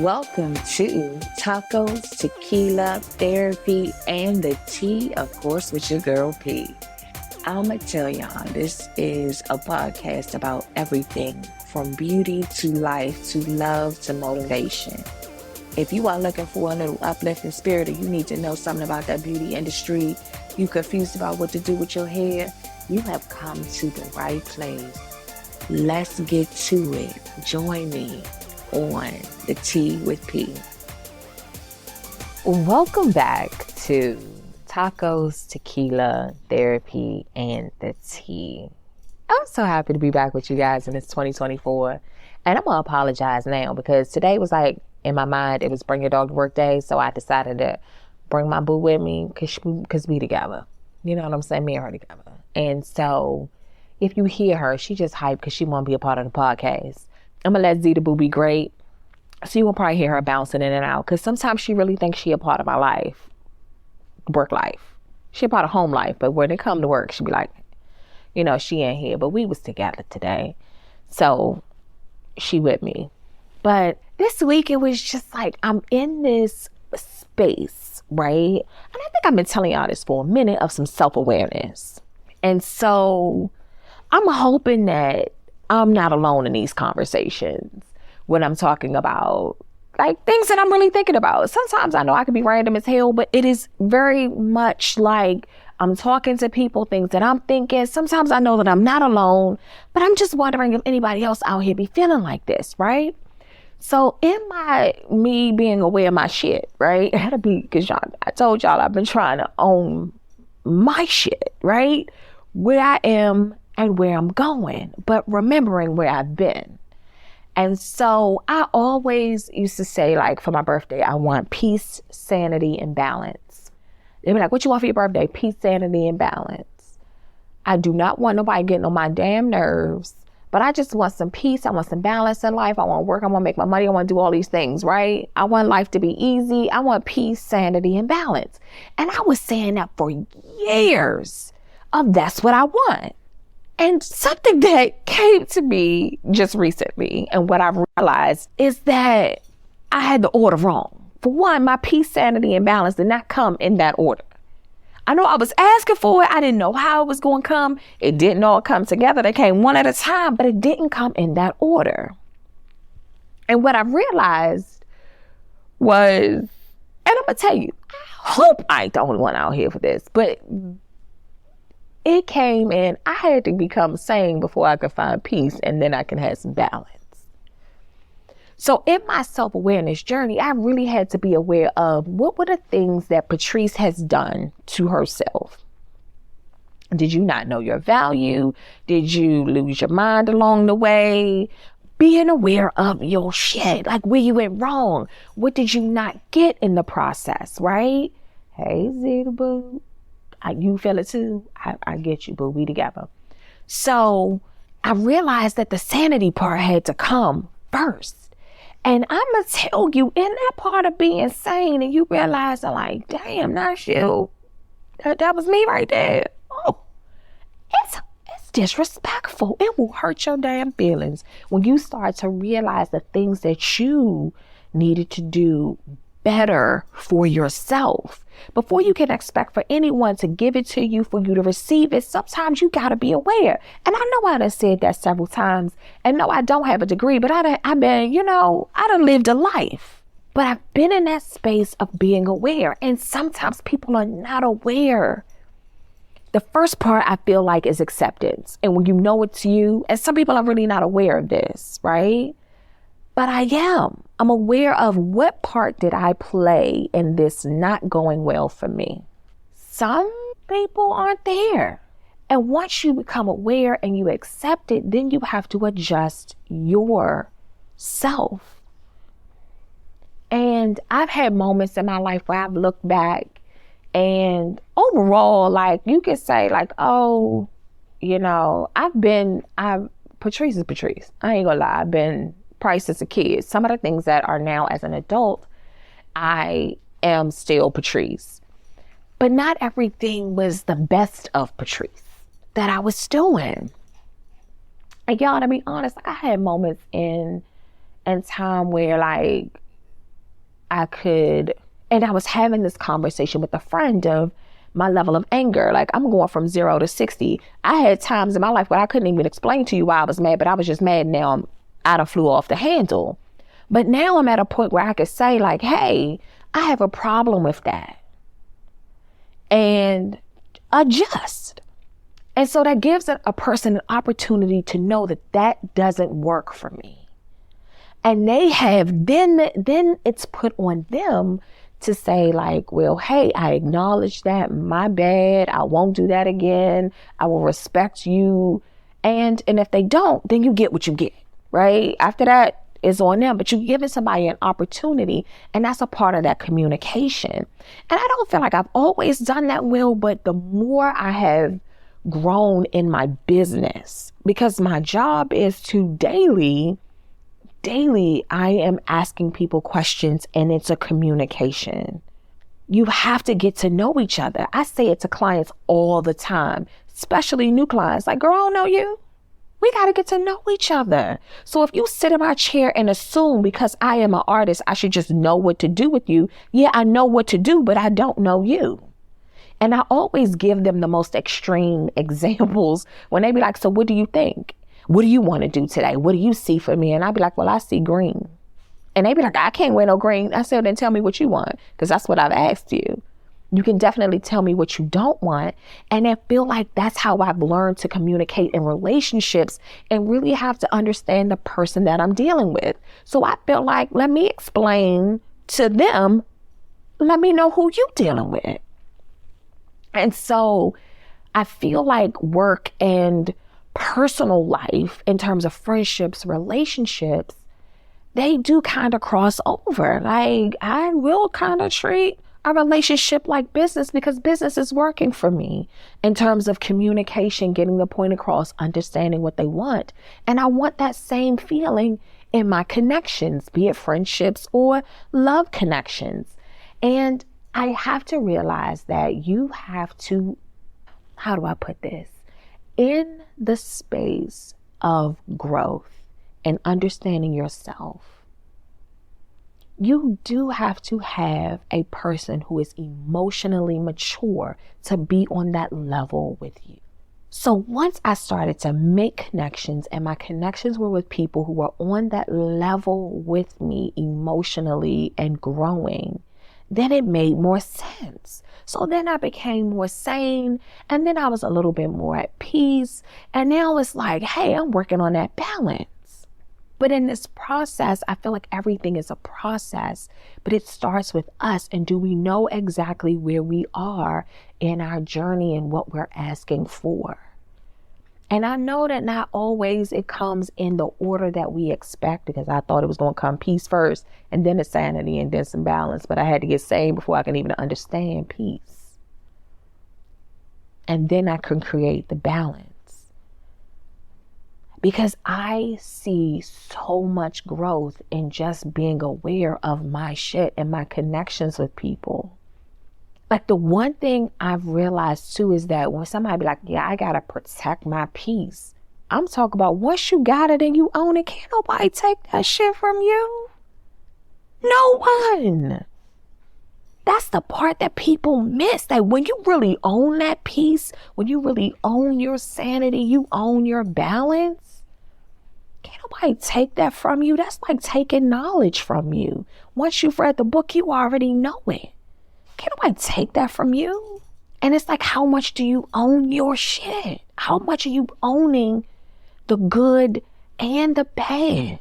Welcome to Tacos, Tequila, Therapy, and the Tea, of course, with your girl P. I'm going to tell y'all, this is a podcast about everything from beauty to life to love to motivation. If you are looking for a little uplifting spirit or you need to know something about that beauty industry, you confused about what to do with your hair, you have come to the right place. Let's get to it. Join me on the Tea with P. Welcome back to Tacos, Tequila, Therapy, and the Tea. I'm so happy to be back with you guys in this 2024. And I'm going to apologize now because today was like, in my mind, it was bring your dog to work day. So I decided to bring my boo with me because we together. You know what I'm saying? Me and her together. And so if you hear her, she just hyped because she want to be a part of the podcast. I'm going to let Z the boo be great. So you will probably hear her bouncing in and out because sometimes she really thinks she a part of my life, work life. She a part of home life. But when it come to work, she be like, you know, she ain't here. But we was together today. So she with me. But this week it was just like I'm in this space, right? And I think I've been telling y'all this for a minute of some self-awareness. And so I'm hoping that I'm not alone in these conversations when I'm talking about like things that I'm really thinking about. Sometimes I know I can be random as hell, but it is very much like I'm talking to people, things that I'm thinking. Sometimes I know that I'm not alone, but I'm just wondering if anybody else out here be feeling like this, right? So in me being aware of my shit, right? It had to be because I told y'all I've been trying to own my shit, right? Where I am and where I'm going, but remembering where I've been. And so I always used to say, like, for my birthday, I want peace, sanity, and balance. They'd be like, what you want for your birthday? Peace, sanity, and balance. I do not want nobody getting on my damn nerves, but I just want some peace. I want some balance in life. I want to work. I want to make my money. I want to do all these things, right? I want life to be easy. I want peace, sanity, and balance. And I was saying that for years of that's what I want. And something that came to me just recently and what I've realized is that I had the order wrong. For one, my peace, sanity, and balance did not come in that order. I know I was asking for it. I didn't know how it was going to come. It didn't all come together. They came one at a time, but it didn't come in that order. And what I realized was, and I'm going to tell you, I hope I ain't the only one out here for this, but it came in, I had to become sane before I could find peace, and then I can have some balance. So in my self-awareness journey, I really had to be aware of what were the things that Patrice has done to herself. Did you not know your value? Did you lose your mind along the way? Being aware of your shit, like where you went wrong. What did you not get in the process, right? Hey, Zeta Boo. You feel it too. I get you, boo. We together. So I realized that the sanity part had to come first. And I'm going to tell you, in that part of being sane, and you realize, like, damn, that's you. That was me right there. Oh, it's disrespectful. It will hurt your damn feelings when you start to realize the things that you needed to do better for yourself. Before you can expect for anyone to give it to you, for you to receive it, sometimes you got to be aware. And I know I done said that several times. And no, I don't have a degree, but I done lived a life. But I've been in that space of being aware. And sometimes people are not aware. The first part I feel like is acceptance. And when you know it's you, and some people are really not aware of this, right? But I am. I'm aware of what part did I play in this not going well for me. Some people aren't there. And once you become aware and you accept it, then you have to adjust yourself. And I've had moments in my life where I've looked back and overall, like you could say like, oh, you know, Patrice is Patrice. I ain't gonna lie. I've been Price as a kid. Some of the things that are now as an adult, I am still Patrice. But not everything was the best of Patrice that I was doing. And y'all, to be honest, I had moments in time where like I could, and I was having this conversation with a friend of my level of anger. Like, I'm going from 0 to 60. I had times in my life where I couldn't even explain to you why I was mad, but I was just mad. Now I done flew off the handle. But now I'm at a point where I could say like, hey, I have a problem with that, and adjust. And so that gives a person an opportunity to know that that doesn't work for me. And they have, then it's put on them to say like, well, hey, I acknowledge that, my bad. I won't do that again. I will respect you. And if they don't, then you get what you get, right? After that, is on them, but you're giving somebody an opportunity, and that's a part of that communication. And I don't feel like I've always done that well, but the more I have grown in my business, because my job is to daily, I am asking people questions, and it's a communication. You have to get to know each other. I say it to clients all the time, especially new clients. Like, girl, I don't know you. We got to get to know each other. So if you sit in my chair and assume because I am an artist, I should just know what to do with you. Yeah, I know what to do, but I don't know you. And I always give them the most extreme examples when they be like, so what do you think? What do you want to do today? What do you see for me? And I'd be like, well, I see green. And they be like, I can't wear no green. I said, then tell me what you want, because that's what I've asked you. You can definitely tell me what you don't want. And I feel like that's how I've learned to communicate in relationships and really have to understand the person that I'm dealing with. So I feel like, let me explain to them, let me know who you dealing with. And so I feel like work and personal life, in terms of friendships, relationships, they do kind of cross over. Like, I will kind of treat a relationship like business, because business is working for me in terms of communication, getting the point across, understanding what they want. And I want that same feeling in my connections, be it friendships or love connections. And I have to realize that you have to, how do I put this? In the space of growth and understanding yourself, you do have to have a person who is emotionally mature to be on that level with you. So once I started to make connections, and my connections were with people who were on that level with me emotionally and growing, then it made more sense. So then I became more sane, and then I was a little bit more at peace. And now it's like, hey, I'm working on that balance. But in this process, I feel like everything is a process, but it starts with us. And do we know exactly where we are in our journey and what we're asking for? And I know that not always it comes in the order that we expect, because I thought it was going to come peace first, and then the sanity, and then some balance. But I had to get sane before I can even understand peace. And then I can create the balance. Because I see so much growth in just being aware of my shit and my connections with people. Like, the one thing I've realized too is that when somebody be like, yeah, I gotta protect my peace, I'm talking about once you got it and you own it, can't nobody take that shit from you. No one. That's the part that people miss. That when you really own that peace, when you really own your sanity, you own your balance, can't nobody take that from you. That's like taking knowledge from you. Once you've read the book, you already know it. Can't nobody take that from you. And it's like, how much do you own your shit? How much are you owning the good and the bad?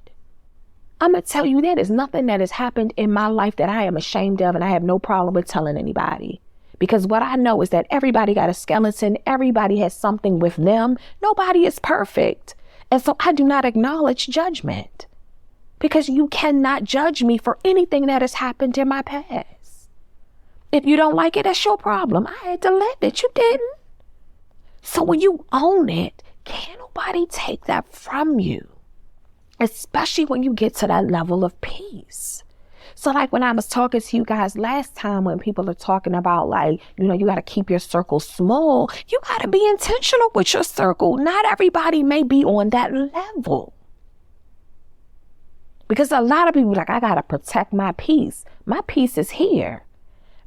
I'm going to tell you, there is nothing that has happened in my life that I am ashamed of, and I have no problem with telling anybody. Because what I know is that everybody got a skeleton. Everybody has something with them. Nobody is perfect. And so I do not acknowledge judgment, because you cannot judge me for anything that has happened in my past. If you don't like it, that's your problem. I had to let it. You didn't. So when you own it, can't nobody take that from you, especially when you get to that level of peace. So like when I was talking to you guys last time, when people are talking about like, you know, you got to keep your circle small. You got to be intentional with your circle. Not everybody may be on that level. Because a lot of people like, I got to protect my peace. My peace is here.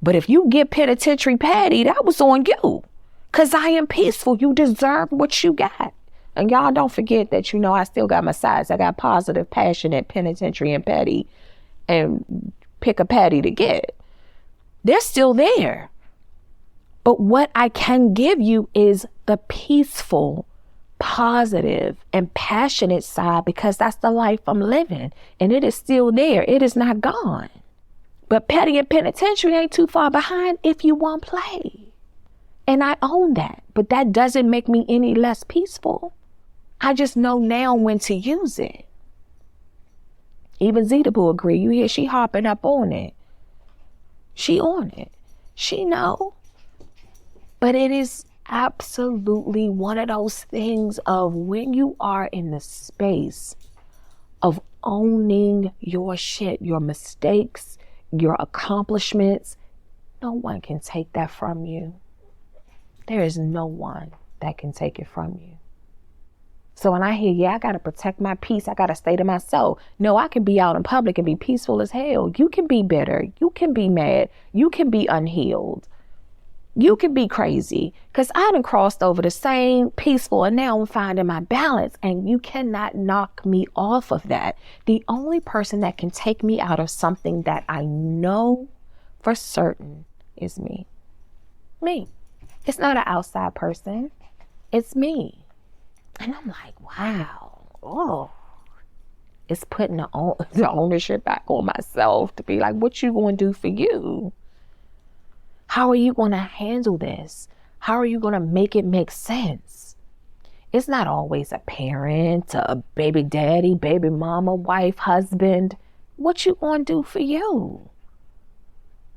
But if you get penitentiary Patty, that was on you. Because I am peaceful. You deserve what you got. And y'all don't forget that, I still got my sides. I got positive, passionate, penitentiary, and petty. And pick a Patty to get. They're still there. But what I can give you is the peaceful, positive, and passionate side, because that's the life I'm living. And it is still there. It is not gone. But petty and penitentiary ain't too far behind if you want play. And I own that. But that doesn't make me any less peaceful. I just know now when to use it. Even Zeta will agree. You hear she hopping up on it. She on it. She know. But it is absolutely one of those things of when you are in the space of owning your shit, your mistakes, your accomplishments, no one can take that from you. There is no one that can take it from you. So when I hear, I got to protect my peace, I got to stay to myself. No, I can be out in public and be peaceful as hell. You can be bitter. You can be mad. You can be unhealed. You can be crazy, because I done crossed over the same peaceful, and now I'm finding my balance, and you cannot knock me off of that. The only person that can take me out of something that I know for certain is me. Me. It's not an outside person. It's me. And I'm like, wow. Oh, it's putting the ownership back on myself to be like, what you going to do for you? How are you going to handle this? How are you going to make it make sense? It's not always a parent, a baby daddy, baby mama, wife, husband. What you going to do for you?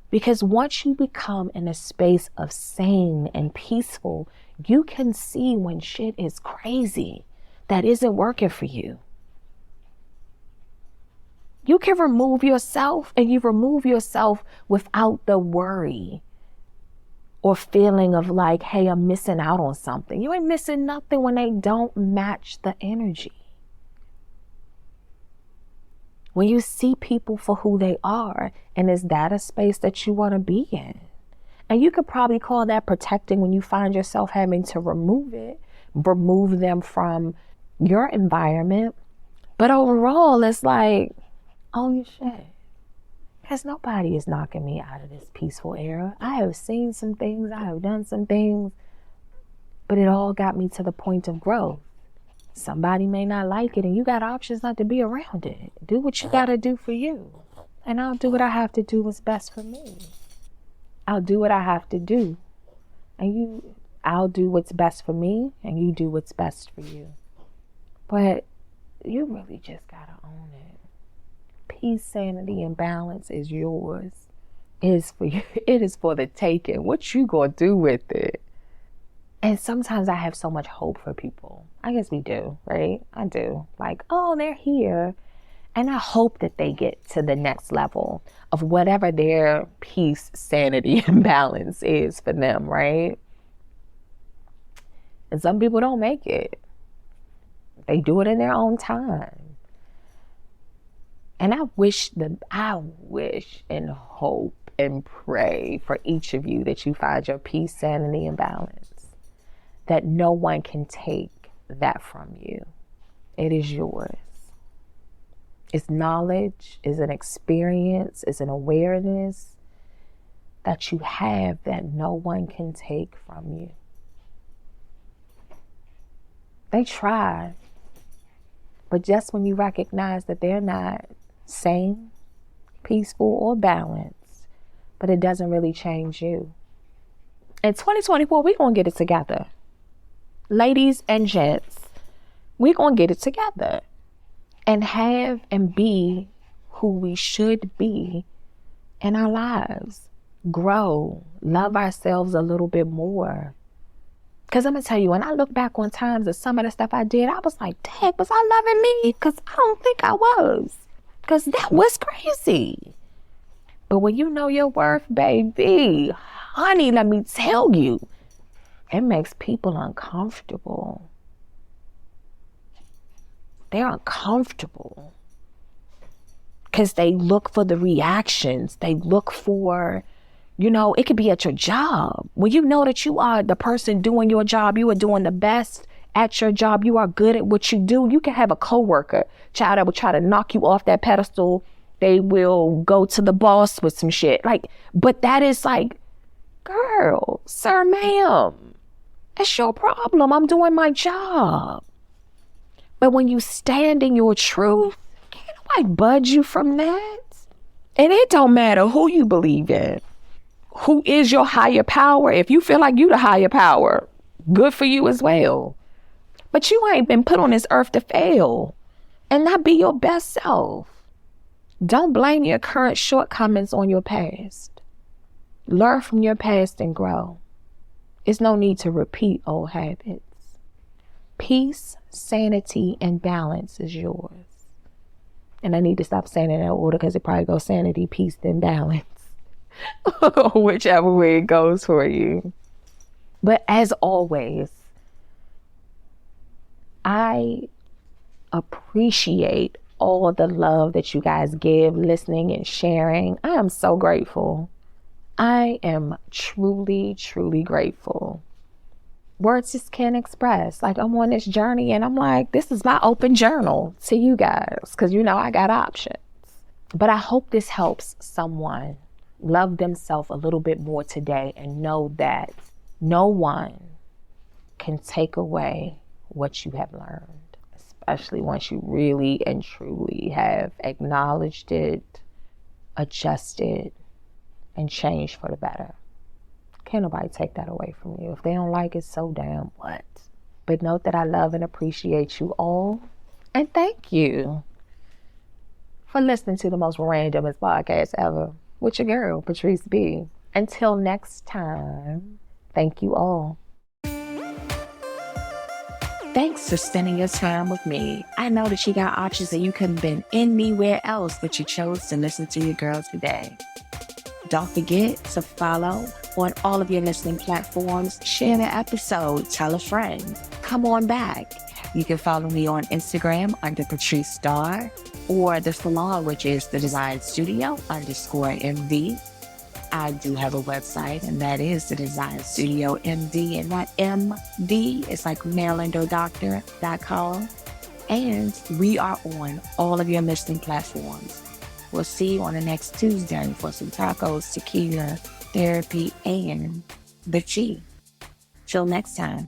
Because once you become in a space of sane and peaceful, you can see when shit is crazy that isn't working for you. You can remove yourself, and you remove yourself without the worry or feeling of like, hey, I'm missing out on something. You ain't missing nothing when they don't match the energy. When you see people for who they are, and is that a space that you want to be in? And you could probably call that protecting when you find yourself having to remove them from your environment. But overall, it's like, own your shit. Because nobody is knocking me out of this peaceful era. I have seen some things, I have done some things, but it all got me to the point of growth. Somebody may not like it, and you got options not to be around it. Do what you got to do for you. And I'll do what I have to do what's best for me. I'll do what I have to do. And I'll do what's best for me, and you do what's best for you. But you really just got to own it. Peace, sanity, and balance is yours. It is for you. It is for the taking. What you gonna do with it? And sometimes I have so much hope for people. I guess we do, right? I do. Like, oh, they're here. And I hope that they get to the next level of whatever their peace, sanity, and balance is for them, right? And some people don't make it. They do it in their own time. And I wish and hope and pray for each of you that you find your peace, sanity, and balance. That no one can take that from you. It is yours. It's knowledge, it's an experience, it's an awareness that you have that no one can take from you. They try, but just when you recognize that they're not sane, peaceful, or balanced, but it doesn't really change you. In 2024, we're going to get it together. Ladies and gents, we're going to get it together and have and be who we should be in our lives. Grow, love ourselves a little bit more. Because I'm going to tell you, when I look back on times of some of the stuff I did, I was like, dang, was I loving me? Because I don't think I was. Because that was crazy. But when you know your worth, baby, honey, let me tell you, it makes people uncomfortable. They're uncomfortable. because they look for the reactions. They look for, it could be at your job. When you know that you are the person doing your job, you are doing the best at your job, you are good at what you do. You can have a coworker, child, that will try to knock you off that pedestal. They will go to the boss with some shit. But that is girl, sir, ma'am, that's your problem. I'm doing my job. But when you stand in your truth, can't nobody budge you from that. And it don't matter who you believe in. Who is your higher power? If you feel like you the higher power, good for you as well. But you ain't been put on this earth to fail and not be your best self. Don't blame your current shortcomings on your past. Learn from your past and grow. It's no need to repeat old habits. Peace, sanity, and balance is yours. And I need to stop saying it in that order because it probably goes sanity, peace, then balance. Whichever way it goes for you. But as always, I appreciate all the love that you guys give, listening and sharing. I am so grateful. I am truly, truly grateful. Words just can't express. I'm on this journey and I'm this is my open journal to you guys because I got options. But I hope this helps someone love themselves a little bit more today and know that no one can take away what you have learned, especially once you really and truly have acknowledged it, adjusted, and changed for the better. Can't nobody take that away from you. If they don't like it, so damn what? But note that I love and appreciate you all. And thank you for listening to the most randomest podcast ever with your girl, Patrice B. Until next time, thank you all. Thanks for spending your time with me. I know that you got options and you couldn't have been anywhere else, but you chose to listen to your girl today. Don't forget to follow on all of your listening platforms. Share the episode. Tell a friend. Come on back. You can follow me on Instagram under Patrice Star or the salon, which is the Design Studio _MD. I do have a website, and that is the Design Studio MD, and that MD is like marylandodoctor.com. And we are on all of your listening platforms. We'll see you on the next Tuesday for some tacos, tequila, therapy, and the tea. Till next time.